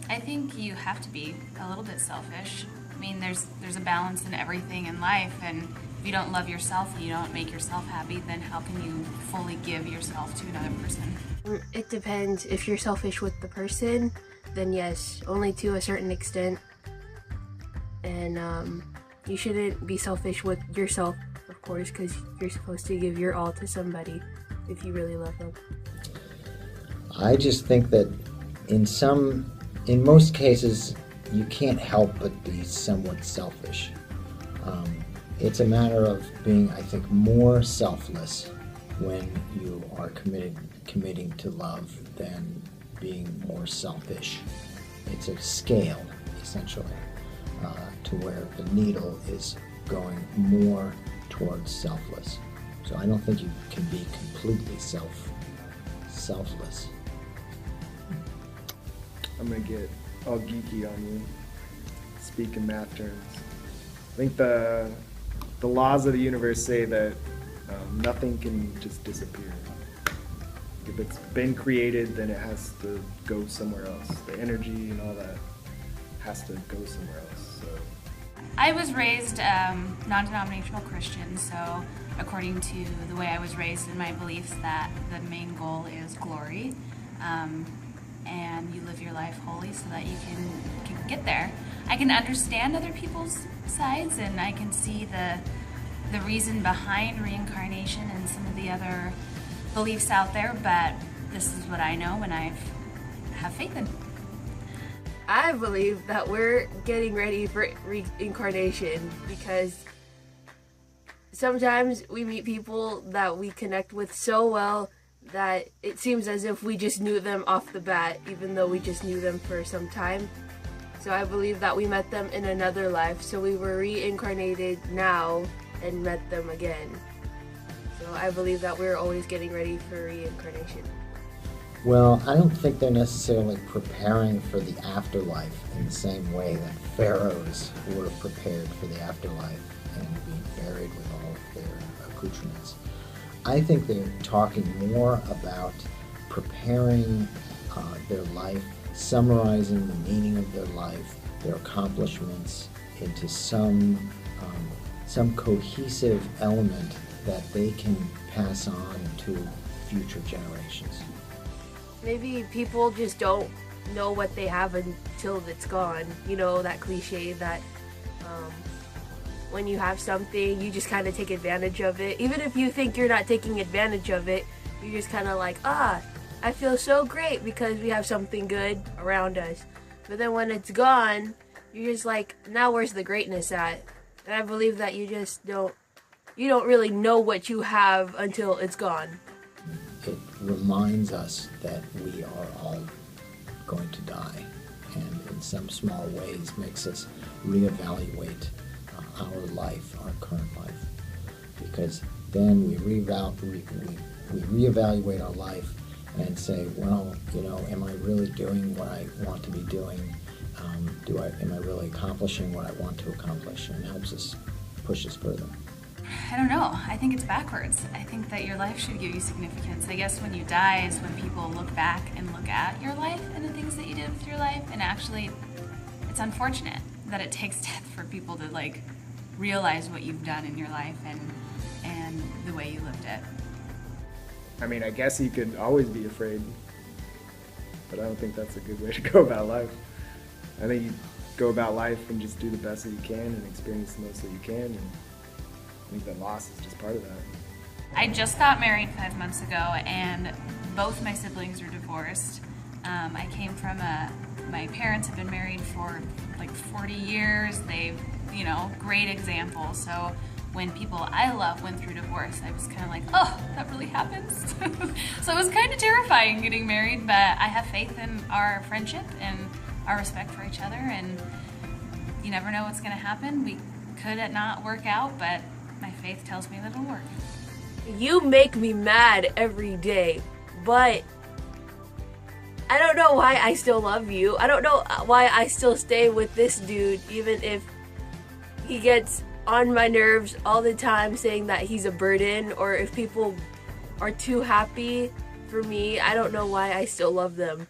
I think you have to be a little bit selfish. I mean, there's a balance in everything in life, and if you don't love yourself and you don't make yourself happy, then how can you fully give yourself to another person? It depends. If you're selfish with the person, then yes, only to a certain extent. And you shouldn't be selfish with yourself, of course, because you're supposed to give your all to somebody if you really love them. I just think that in most cases, you can't help but be somewhat selfish. It's a matter of being, I think, more selfless when you are committing to love than being more selfish. It's a scale, essentially, to where the needle is going more towards selfless. So I don't think you can be completely selfless. I'm gonna get all geeky on you, speak in math terms. I think the laws of the universe say that nothing can just disappear. If it's been created, then it has to go somewhere else. The energy and all that has to go somewhere else. So I was raised non-denominational Christian, so according to the way I was raised in my beliefs, that the main goal is glory, and you live your life holy so that you can get there. I can understand other people's sides, and I can see the reason behind reincarnation and some of the other beliefs out there, but this is what I know and I have faith in. I believe that we're getting ready for reincarnation because sometimes we meet people that we connect with so well that it seems as if we just knew them off the bat, even though we just knew them for some time. So I believe that we met them in another life, so we were reincarnated now and met them again. So I believe that we're always getting ready for reincarnation. Well, I don't think they're necessarily preparing for the afterlife in the same way that pharaohs were prepared for the afterlife and being buried with all of their accoutrements. I think they're talking more about preparing their life, summarizing the meaning of their life, their accomplishments into some cohesive element that they can pass on to future generations. Maybe people just don't know what they have until it's gone. You know, that cliche that when you have something, you just kind of take advantage of it. Even if you think you're not taking advantage of it, you're just kind of like, I feel so great because we have something good around us. But then when it's gone, you're just like, now where's the greatness at? And I believe that you don't really know what you have until it's gone. It reminds us that we are all going to die, and in some small ways makes us reevaluate our life, our current life, because then we reevaluate our life and say, well, am I really doing what I want to be doing? Am I really accomplishing what I want to accomplish? And it helps us push us further. I don't know. I think it's backwards. I think that your life should give you significance. I guess when you die is when people look back and look at your life and the things that you did with your life. And actually, it's unfortunate that it takes death for people to realize what you've done in your life and the way you lived it. I mean, I guess you could always be afraid, but I don't think that's a good way to go about life. I think you go about life and just do the best that you can and experience the most that you can, and I think that loss is just part of that. I just got married 5 months ago, and both my siblings are divorced. I came from my parents have been married for 40 years. They've, great example. So when people I love went through divorce, I was kind of like, oh, that really happens. So it was kind of terrifying getting married, but I have faith in our friendship and our respect for each other, and you never know what's going to happen. We could not work out, but my faith tells me that it'll work. You make me mad every day, but I don't know why I still love you. I don't know why I still stay with this dude, even if he gets on my nerves all the time saying that he's a burden, or if people are too happy for me. I don't know why I still love them.